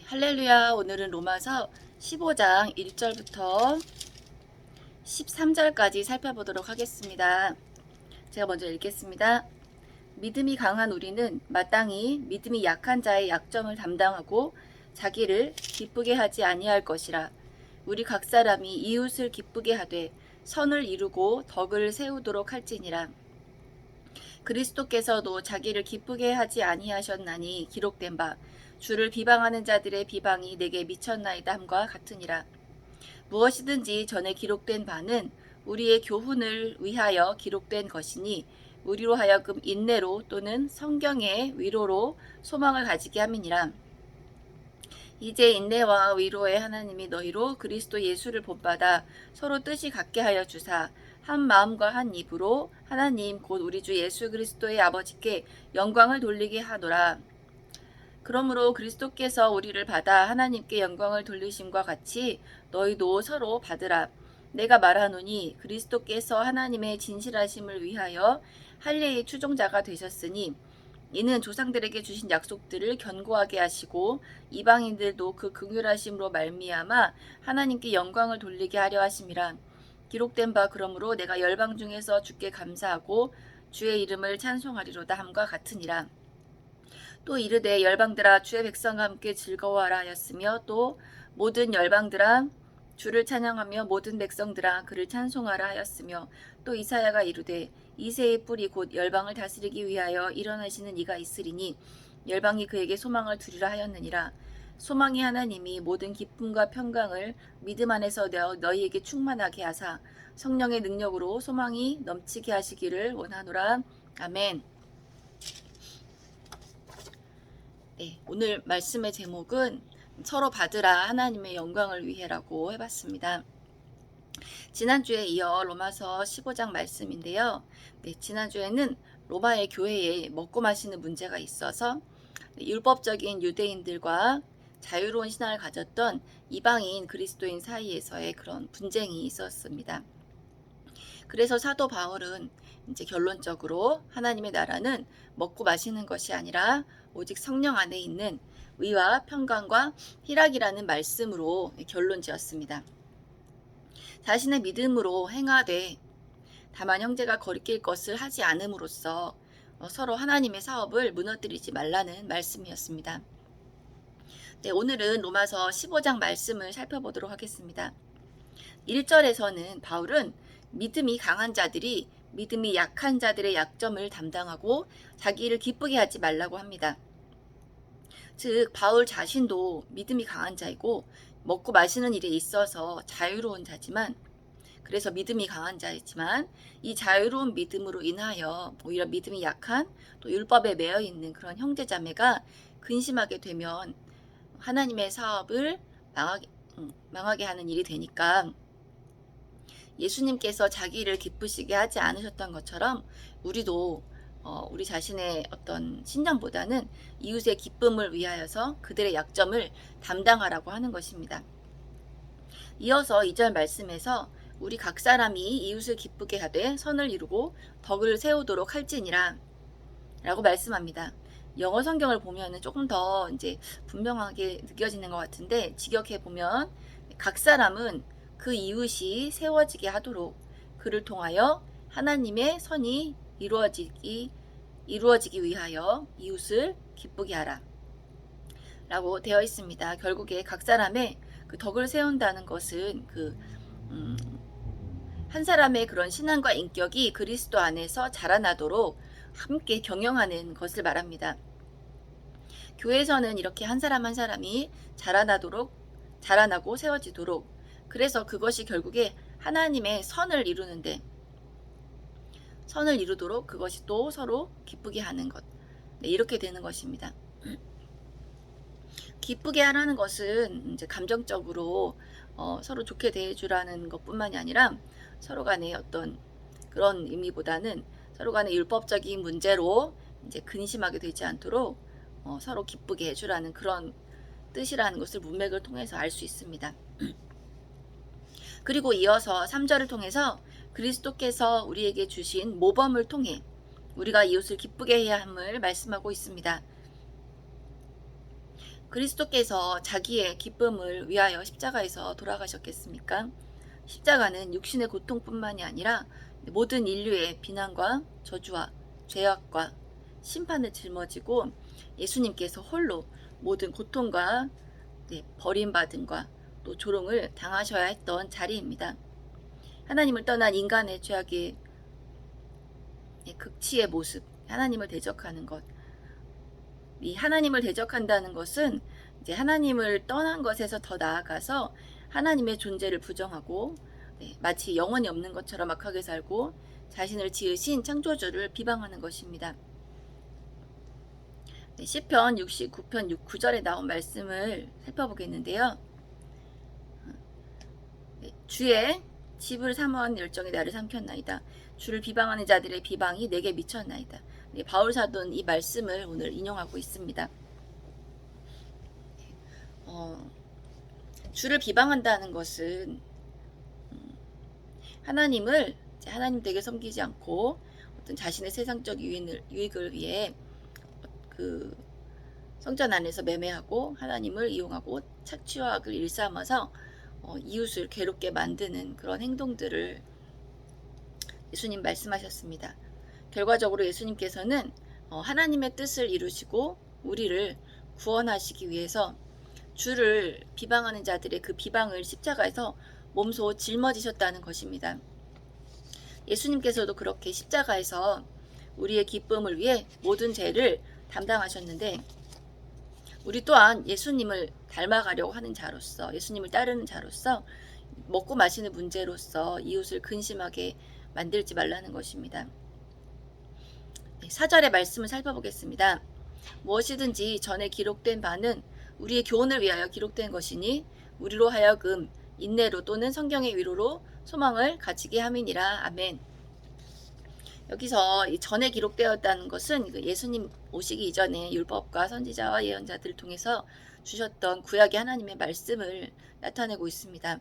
할렐루야. 오늘은 로마서 15장 1절부터 13절까지 살펴보도록 하겠습니다. 제가 먼저 읽겠습니다. 믿음이 강한 우리는 마땅히 믿음이 약한 자의 약점을 담당하고 자기를 기쁘게 하지 아니할 것이라. 우리 각 사람이 이웃을 기쁘게 하되 선을 이루고 덕을 세우도록 할지니라. 그리스도께서도 자기를 기쁘게 하지 아니하셨나니 기록된 바 주를 비방하는 자들의 비방이 내게 미쳤나이다 함과 같으니라. 무엇이든지 전에 기록된 바는 우리의 교훈을 위하여 기록된 것이니 우리로 하여금 인내로 또는 성경의 위로로 소망을 가지게 함이니라. 이제 인내와 위로의 하나님이 너희로 그리스도 예수를 본받아 서로 뜻이 같게 하여 주사 한 마음과 한 입으로 하나님 곧 우리 주 예수 그리스도의 아버지께 영광을 돌리게 하노라. 그러므로 그리스도께서 우리를 받아 하나님께 영광을 돌리심과 같이 너희도 서로 받으라. 내가 말하노니 그리스도께서 하나님의 진실하심을 위하여 할례의 추종자가 되셨으니 이는 조상들에게 주신 약속들을 견고하게 하시고 이방인들도 그 긍휼하심으로 말미암아 하나님께 영광을 돌리게 하려 하심이라. 기록된 바 그러므로 내가 열방 중에서 주께 감사하고 주의 이름을 찬송하리로다 함과 같으니라. 또 이르되 열방들아 주의 백성과 함께 즐거워하라 하였으며 또 모든 열방들아 주를 찬양하며 모든 백성들아 그를 찬송하라 하였으며 또 이사야가 이르되 이새의 뿔이 곧 열방을 다스리기 위하여 일어나시는 이가 있으리니 열방이 그에게 소망을 두리라 하였느니라. 소망이 하나님이 모든 기쁨과 평강을 믿음 안에서 너희에게 충만하게 하사 성령의 능력으로 소망이 넘치게 하시기를 원하노라. 아멘. 네, 오늘 말씀의 제목은 서로 받으라 하나님의 영광을 위해라고 해봤습니다. 지난주에 이어 로마서 15장 말씀인데요. 네, 지난주에는 로마의 교회에 먹고 마시는 문제가 있어서 율법적인 유대인들과 자유로운 신앙을 가졌던 이방인 그리스도인 사이에서의 그런 분쟁이 있었습니다. 그래서 사도 바울은 이제 결론적으로 하나님의 나라는 먹고 마시는 것이 아니라 오직 성령 안에 있는 의와 평강과 희락이라는 말씀으로 결론 지었습니다. 자신의 믿음으로 행하되 다만 형제가 거리낄 것을 하지 않음으로써 서로 하나님의 사업을 무너뜨리지 말라는 말씀이었습니다. 네, 오늘은 로마서 15장 말씀을 살펴보도록 하겠습니다. 1절에서는 바울은 믿음이 강한 자들이 믿음이 약한 자들의 약점을 담당하고 자기를 기쁘게 하지 말라고 합니다. 즉 바울 자신도 믿음이 강한 자이고 먹고 마시는 일에 있어서 자유로운 자지만 그래서 믿음이 강한 자이지만 이 자유로운 믿음으로 인하여 오히려 믿음이 약한 또 율법에 매여 있는 그런 형제자매가 근심하게 되면 하나님의 사업을 망하게 하는 일이 되니까 예수님께서 자기를 기쁘시게 하지 않으셨던 것처럼 우리도 우리 자신의 어떤 신념보다는 이웃의 기쁨을 위하여서 그들의 약점을 담당하라고 하는 것입니다. 이어서 2절 말씀에서 우리 각 사람이 이웃을 기쁘게 하되 선을 이루고 덕을 세우도록 할지니라 라고 말씀합니다. 영어 성경을 보면 조금 더 이제 분명하게 느껴지는 것 같은데 직역해 보면 각 사람은 그 이웃이 세워지게 하도록 그를 통하여 하나님의 선이 이루어지기 위하여 이웃을 기쁘게 하라 라고 되어 있습니다. 결국에 각 사람의 그 덕을 세운다는 것은 한 사람의 그런 신앙과 인격이 그리스도 안에서 자라나도록 함께 경영하는 것을 말합니다. 교회에서는 이렇게 한 사람 한 사람이 자라나고 세워지도록 그래서 그것이 결국에 하나님의 선을 이루도록 그것이 또 서로 기쁘게 하는 것. 네, 이렇게 되는 것입니다. 기쁘게 하라는 것은 이제 감정적으로 서로 좋게 대해주라는 것뿐만이 아니라 서로 간의 어떤 그런 의미보다는 서로 간의 율법적인 문제로 이제 근심하게 되지 않도록 서로 기쁘게 해주라는 그런 뜻이라는 것을 문맥을 통해서 알 수 있습니다. 그리고 이어서 3절을 통해서 그리스도께서 우리에게 주신 모범을 통해 우리가 이웃을 기쁘게 해야 함을 말씀하고 있습니다. 그리스도께서 자기의 기쁨을 위하여 십자가에서 돌아가셨겠습니까? 십자가는 육신의 고통뿐만이 아니라 모든 인류의 비난과 저주와 죄악과 심판을 짊어지고 예수님께서 홀로 모든 고통과 버림받음과 또 조롱을 당하셔야 했던 자리입니다. 하나님을 떠난 인간의 죄악의 극치의 모습, 하나님을 대적하는 것. 이 하나님을 대적한다는 것은 이제 하나님을 떠난 것에서 더 나아가서 하나님의 존재를 부정하고 마치 영혼이 없는 것처럼 악하게 살고 자신을 지으신 창조주를 비방하는 것입니다. 시편 69편 9절에 나온 말씀을 살펴보겠는데요. 주의 집을 사모하는 열정이 나를 삼켰나이다. 주를 비방하는 자들의 비방이 내게 미쳤나이다. 바울 사도는 이 말씀을 오늘 인용하고 있습니다. 주를 비방한다는 것은 하나님을 하나님 되게 섬기지 않고 어떤 자신의 세상적 유익을 위해 그 성전 안에서 매매하고 하나님을 이용하고 착취와 악을 일삼아서 이웃을 괴롭게 만드는 그런 행동들을 예수님 말씀하셨습니다. 결과적으로 예수님께서는 하나님의 뜻을 이루시고 우리를 구원하시기 위해서 주를 비방하는 자들의 그 비방을 십자가에서 몸소 짊어지셨다는 것입니다. 예수님께서도 그렇게 십자가에서 우리의 기쁨을 위해 모든 죄를 담당하셨는데 우리 또한 예수님을 닮아가려고 하는 자로서 예수님을 따르는 자로서 먹고 마시는 문제로서 이웃을 근심하게 만들지 말라는 것입니다. 4절의 말씀을 살펴보겠습니다. 무엇이든지 전에 기록된 바는 우리의 교훈을 위하여 기록된 것이니 우리로 하여금 인내로 또는 성경의 위로로 소망을 가지게 함이니라. 아멘. 여기서 전에 기록되었다는 것은 예수님 오시기 이전에 율법과 선지자와 예언자들을 통해서 주셨던 구약의 하나님의 말씀을 나타내고 있습니다.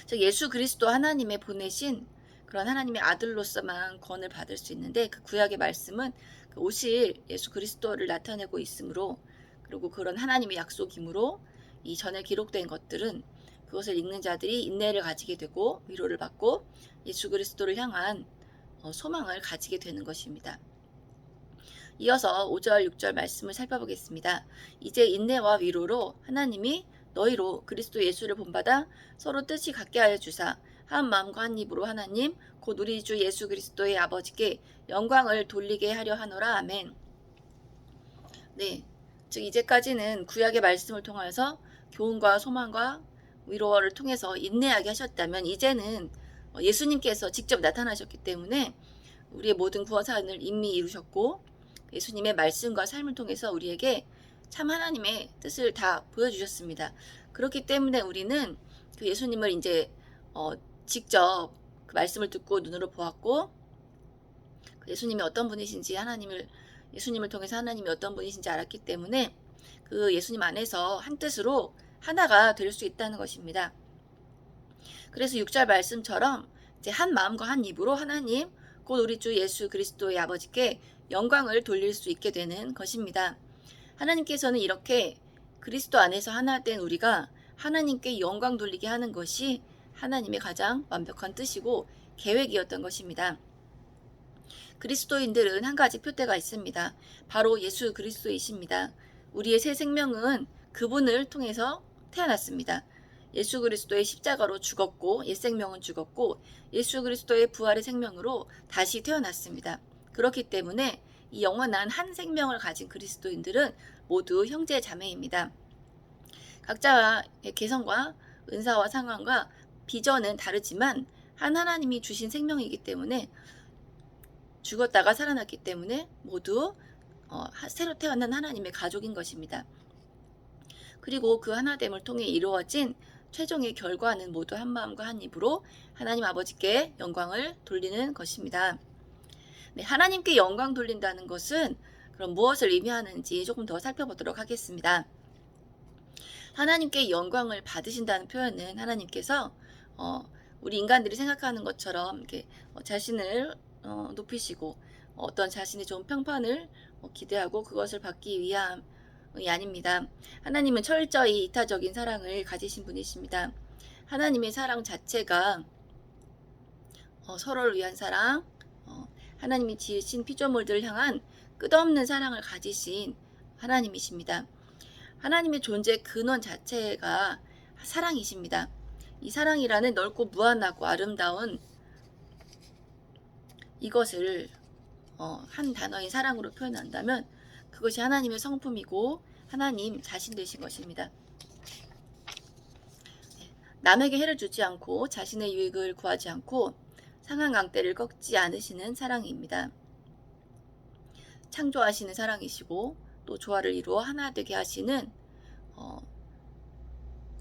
즉 예수 그리스도 하나님의 보내신 그런 하나님의 아들로서만 구원을 받을 수 있는데 그 구약의 말씀은 그 오실 예수 그리스도를 나타내고 있으므로 그리고 그런 하나님의 약속이므로 이 전에 기록된 것들은 그것을 읽는 자들이 인내를 가지게 되고 위로를 받고 예수 그리스도를 향한 소망을 가지게 되는 것입니다. 이어서 5절 6절 말씀을 살펴보겠습니다. 이제 인내와 위로로 하나님이 너희로 그리스도 예수를 본받아 서로 뜻이 같게 하여 주사 한 마음과 한 입으로 하나님 곧 우리 주 예수 그리스도의 아버지께 영광을 돌리게 하려 하노라. 아멘. 네, 즉 이제까지는 구약의 말씀을 통하여서 교훈과 소망과 위로를 통해서 인내하게 하셨다면 이제는 예수님께서 직접 나타나셨기 때문에 우리의 모든 구원 사안을 이미 이루셨고 예수님의 말씀과 삶을 통해서 우리에게 참 하나님의 뜻을 다 보여주셨습니다. 그렇기 때문에 우리는 그 예수님을 이제 직접 그 말씀을 듣고 눈으로 보았고 그 예수님이 어떤 분이신지 예수님을 통해서 하나님이 어떤 분이신지 알았기 때문에 그 예수님 안에서 한 뜻으로 하나가 될 수 있다는 것입니다. 그래서 6절 말씀처럼 이제 한 마음과 한 입으로 하나님 곧 우리 주 예수 그리스도의 아버지께 영광을 돌릴 수 있게 되는 것입니다. 하나님께서는 이렇게 그리스도 안에서 하나 된 우리가 하나님께 영광 돌리게 하는 것이 하나님의 가장 완벽한 뜻이고 계획이었던 것입니다. 그리스도인들은 한 가지 표대가 있습니다. 바로 예수 그리스도이십니다. 우리의 새 생명은 그분을 통해서 태어났습니다. 예수 그리스도의 십자가로 죽었고 옛 생명은 죽었고 예수 그리스도의 부활의 생명으로 다시 태어났습니다. 그렇기 때문에 이 영원한 한 생명을 가진 그리스도인들은 모두 형제 자매입니다. 각자의 개성과 은사와 상황과 비전은 다르지만 한 하나님이 주신 생명이기 때문에 죽었다가 살아났기 때문에 모두 새로 태어난 하나님의 가족인 것입니다. 그리고 그 하나됨을 통해 이루어진 최종의 결과는 모두 한 마음과 한 입으로 하나님 아버지께 영광을 돌리는 것입니다. 네, 하나님께 영광 돌린다는 것은 그럼 무엇을 의미하는지 조금 더 살펴보도록 하겠습니다. 하나님께 영광을 받으신다는 표현은 하나님께서 우리 인간들이 생각하는 것처럼 이렇게 자신을 높이시고 어떤 자신의 좋은 평판을 기대하고 그것을 받기 위한 아닙니다. 하나님은 철저히 이타적인 사랑을 가지신 분이십니다. 하나님의 사랑 자체가 서로를 위한 사랑, 하나님이 지으신 피조물들을 향한 끝없는 사랑을 가지신 하나님이십니다. 하나님의 존재 근원 자체가 사랑이십니다. 이 사랑이라는 넓고 무한하고 아름다운 이것을 한 단어인 사랑으로 표현한다면 그것이 하나님의 성품이고 하나님 자신 되신 것입니다. 남에게 해를 주지 않고 자신의 유익을 구하지 않고 상한 강대를 꺾지 않으시는 사랑입니다. 창조하시는 사랑이시고 또 조화를 이루어 하나 되게 하시는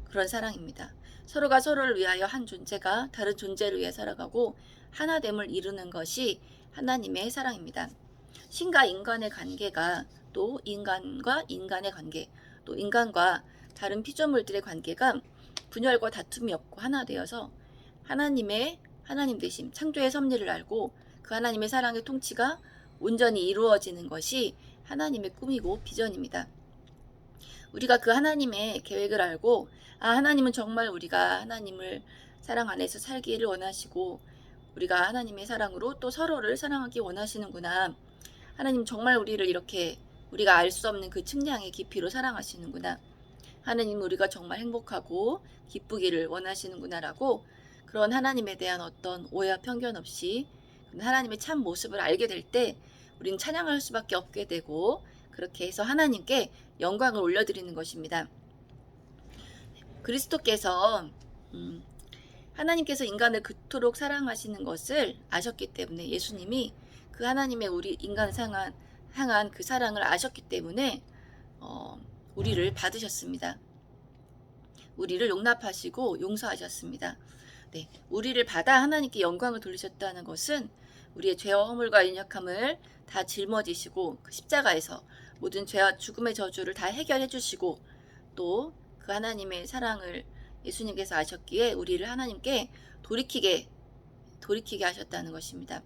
그런 사랑입니다. 서로가 서로를 위하여 한 존재가 다른 존재를 위해 살아가고 하나됨을 이루는 것이 하나님의 사랑입니다. 신과 인간의 관계가 또 인간과 인간의 관계, 또 인간과 다른 피조물들의 관계가 분열과 다툼이 없고 하나 되어서 하나님 되심, 창조의 섭리를 알고 그 하나님의 사랑의 통치가 온전히 이루어지는 것이 하나님의 꿈이고 비전입니다. 우리가 그 하나님의 계획을 알고 하나님은 정말 우리가 하나님을 사랑 안에서 살기를 원하시고 우리가 하나님의 사랑으로 또 서로를 사랑하기 원하시는구나. 하나님 정말 우리를 이렇게 우리가 알 수 없는 그 측량의 깊이로 사랑하시는구나. 하나님 우리가 정말 행복하고 기쁘기를 원하시는구나라고 그런 하나님에 대한 어떤 오해와 편견 없이 하나님의 참 모습을 알게 될 때 우리는 찬양할 수밖에 없게 되고 그렇게 해서 하나님께 영광을 올려드리는 것입니다. 그리스도께서 하나님께서 인간을 그토록 사랑하시는 것을 아셨기 때문에 예수님이 그 하나님의 우리 인간 향한 그 사랑을 아셨기 때문에 우리를 받으셨습니다. 우리를 용납하시고 용서하셨습니다. 네, 우리를 받아 하나님께 영광을 돌리셨다는 것은 우리의 죄와 허물과 연약함을 다 짊어지시고 그 십자가에서 모든 죄와 죽음의 저주를 다 해결해 주시고 또 그 하나님의 사랑을 예수님께서 아셨기에 우리를 하나님께 돌이키게 하셨다는 것입니다.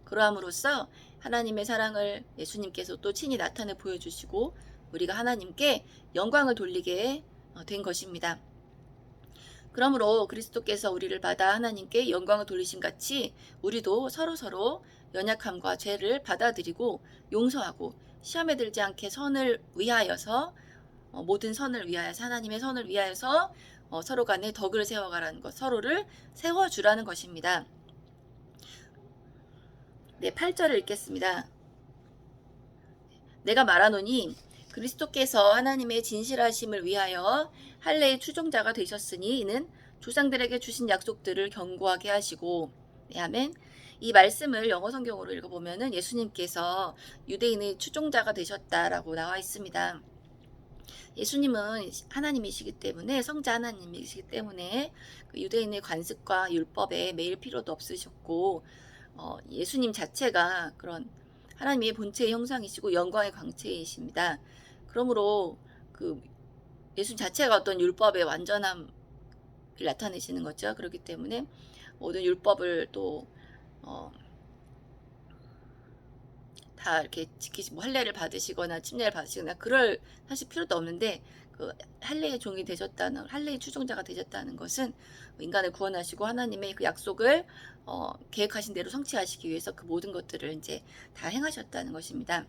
그러함으로써 하나님의 사랑을 예수님께서 또 친히 나타내 보여주시고 우리가 하나님께 영광을 돌리게 된 것입니다. 그러므로 그리스도께서 우리를 받아 하나님께 영광을 돌리신 같이 우리도 서로 연약함과 죄를 받아들이고 용서하고 시험에 들지 않게 선을 위하여서 모든 선을 위하여서 하나님의 선을 위하여서 서로 간에 덕을 세워가라는 것, 서로를 세워주라는 것입니다. 네, 8절을 읽겠습니다. 내가 말하노니 그리스도께서 하나님의 진실하심을 위하여 할례의 추종자가 되셨으니 이는 조상들에게 주신 약속들을 견고하게 하시고 네, 아멘. 이 말씀을 영어 성경으로 읽어보면은 예수님께서 유대인의 추종자가 되셨다라고 나와 있습니다. 예수님은 하나님이시기 때문에 성자 하나님이시기 때문에 그 유대인의 관습과 율법에 매일 필요도 없으셨고 예수님 자체가 그런 하나님의 본체의 형상이시고 영광의 광채이십니다. 그러므로 그 예수님 자체가 어떤 율법의 완전함을 나타내시는 거죠. 그렇기 때문에 모든 율법을 또 다 이렇게 지키시고 할례를 받으시거나 침례를 받으시거나 그럴 사실 필요도 없는데 그 할례의 종이 되셨다는 할례의 추종자가 되셨다는 것은 인간을 구원하시고 하나님의 그 약속을 계획하신 대로 성취하시기 위해서 그 모든 것들을 이제 다 행하셨다는 것입니다.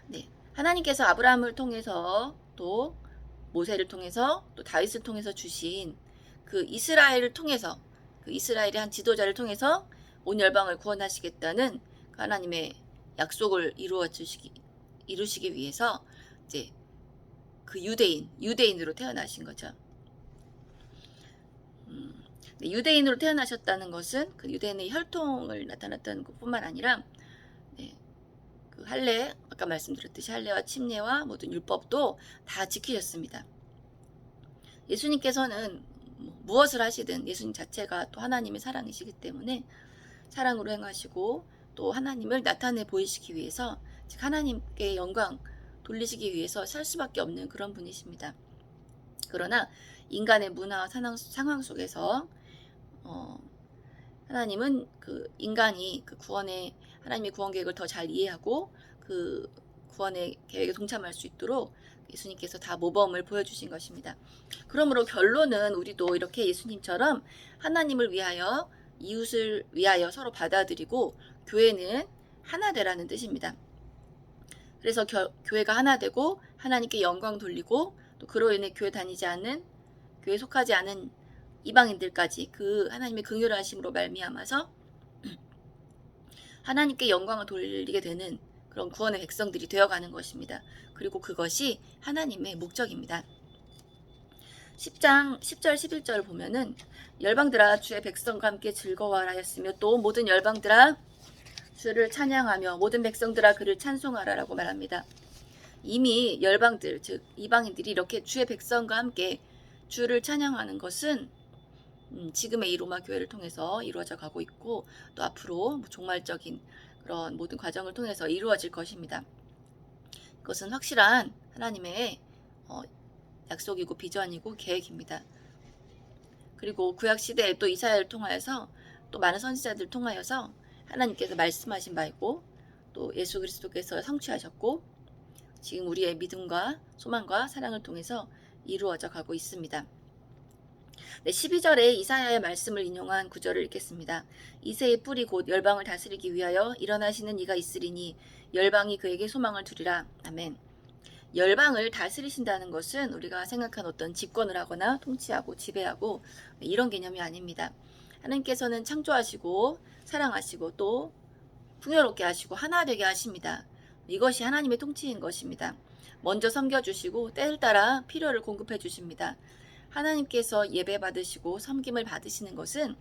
네, 하나님께서 아브라함을 통해서 또 모세를 통해서 또 다윗을 통해서 주신 그 이스라엘을 통해서 그 이스라엘의 한 지도자를 통해서 온 열방을 구원하시겠다는 하나님의 약속을 이루시기 위해서 이제 그 유대인으로 태어나신 거죠. 유대인으로 태어나셨다는 것은 그 유대인의 혈통을 나타났다는 것뿐만 아니라 그 할례, 아까 말씀드렸듯이 할례와 침례와 모든 율법도 다 지키셨습니다. 예수님께서는 무엇을 하시든 예수님 자체가 또 하나님의 사랑이시기 때문에 사랑으로 행하시고 또 하나님을 나타내 보이시기 위해서 즉 하나님께 영광 돌리시기 위해서 살 수밖에 없는 그런 분이십니다. 그러나 인간의 문화와 상황 속에서 하나님은 그 인간이 그 하나님의 구원 계획을 더 잘 이해하고 그 구원의 계획에 동참할 수 있도록 예수님께서 다 모범을 보여주신 것입니다. 그러므로 결론은 우리도 이렇게 예수님처럼 하나님을 위하여 이웃을 위하여 서로 받아들이고 교회는 하나 되라는 뜻입니다. 그래서 교회가 하나 되고 하나님께 영광 돌리고 또 그로 인해 교회 다니지 않는 교회에 속하지 않은 이방인들까지 그 하나님의 긍휼하심으로 말미암아서 하나님께 영광을 돌리게 되는 그런 구원의 백성들이 되어가는 것입니다. 그리고 그것이 하나님의 목적입니다. 10장 10절 11절 보면은 열방들아 주의 백성과 함께 즐거워하라 하였으며 또 모든 열방들아 주를 찬양하며 모든 백성들아 그를 찬송하라라고 말합니다. 이미 열방들 즉 이방인들이 이렇게 주의 백성과 함께 주를 찬양하는 것은 지금의 이 로마 교회를 통해서 이루어져 가고 있고 또 앞으로 종말적인 그런 모든 과정을 통해서 이루어질 것입니다. 그것은 확실한 하나님의 약속이고 비전이고 계획입니다. 그리고 구약 시대에 또 이사야를 통하여서 또 많은 선지자들을 통하여서 하나님께서 말씀하신 바 있고 또 예수 그리스도께서 성취하셨고 지금 우리의 믿음과 소망과 사랑을 통해서 이루어져 가고 있습니다. 네, 12절에 이사야의 말씀을 인용한 구절을 읽겠습니다. 이새의 뿌리 곧 열방을 다스리기 위하여 일어나시는 이가 있으리니 열방이 그에게 소망을 두리라. 아멘. 열방을 다스리신다는 것은 우리가 생각한 어떤 집권을 하거나 통치하고 지배하고 이런 개념이 아닙니다. 하나님께서는 창조하시고 사랑하시고 또 풍요롭게 하시고 하나 되게 하십니다. 이것이 하나님의 통치인 것입니다. 먼저 섬겨주시고 때를 따라 필요를 공급해 주십니다. 하나님께서 예배 받으시고 섬김을 받으시는 것은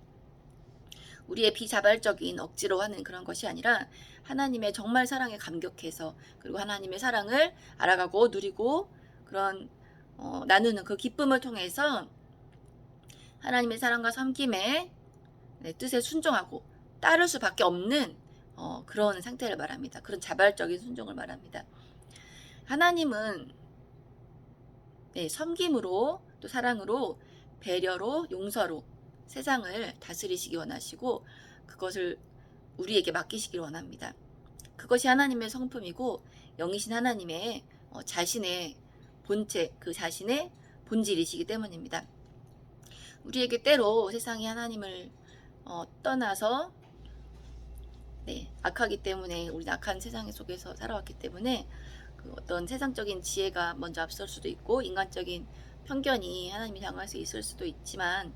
우리의 비자발적인 억지로 하는 그런 것이 아니라 하나님의 정말 사랑에 감격해서 그리고 하나님의 사랑을 알아가고 누리고 그런 나누는 그 기쁨을 통해서 하나님의 사랑과 섬김의 뜻에 순종하고 따를 수밖에 없는 그런 상태를 말합니다. 그런 자발적인 순종을 말합니다. 하나님은 섬김으로 또 사랑으로 배려로 용서로 세상을 다스리시기 원하시고 그것을 우리에게 맡기시길 원합니다. 그것이 하나님의 성품이고 영이신 하나님의 자신의 본체 그 자신의 본질이시기 때문입니다. 우리에게 때로 세상이 하나님을 떠나서 악하기 때문에 우리 악한 세상 속에서 살아왔기 때문에 그 어떤 세상적인 지혜가 먼저 앞설 수도 있고 인간적인 편견이 하나님을 향해서 있을 수도 있지만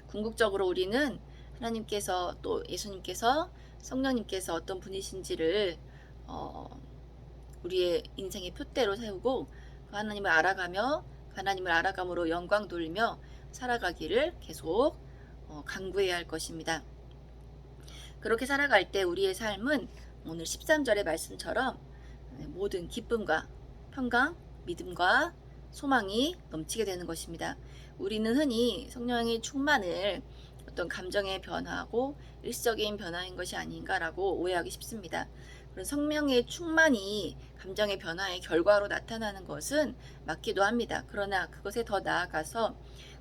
궁극적으로 우리는 하나님께서 또 예수님께서 성령님께서 어떤 분이신지를 우리의 인생의 표대로 세우고 그 하나님을 알아가며 그 하나님을 알아감으로 영광 돌리며 살아가기를 계속 간구해야 할 것입니다. 그렇게 살아갈 때 우리의 삶은 오늘 13절의 말씀처럼 모든 기쁨과 평강, 믿음과 소망이 넘치게 되는 것입니다. 우리는 흔히 성령의 충만을 어떤 감정의 변화하고 일시적인 변화인 것이 아닌가라고 오해하기 쉽습니다. 그런 성령의 충만이 감정의 변화의 결과로 나타나는 것은 맞기도 합니다. 그러나 그것에 더 나아가서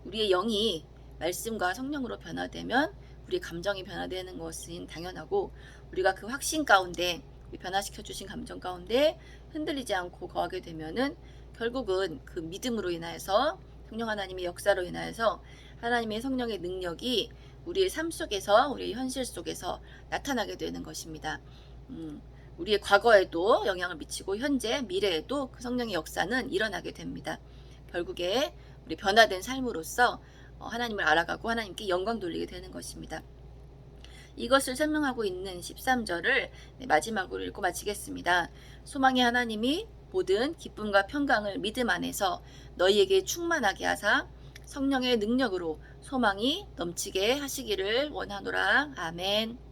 우리의 영이 말씀과 성령으로 변화되면 우리 감정이 변화되는 것은 당연하고 우리가 그 확신 가운데 변화시켜 주신 감정 가운데 흔들리지 않고 거하게 되면은 결국은 그 믿음으로 인하여서 성령 하나님의 역사로 인하여서 하나님의 성령의 능력이 우리의 삶 속에서 우리의 현실 속에서 나타나게 되는 것입니다. 우리의 과거에도 영향을 미치고 현재 미래에도 그 성령의 역사는 일어나게 됩니다. 결국에 우리 변화된 삶으로서 하나님을 알아가고 하나님께 영광 돌리게 되는 것입니다. 이것을 설명하고 있는 13절을 마지막으로 읽고 마치겠습니다. 소망의 하나님이 모든 기쁨과 평강을 믿음 안에서 너희에게 충만하게 하사 성령의 능력으로 소망이 넘치게 하시기를 원하노라. 아멘.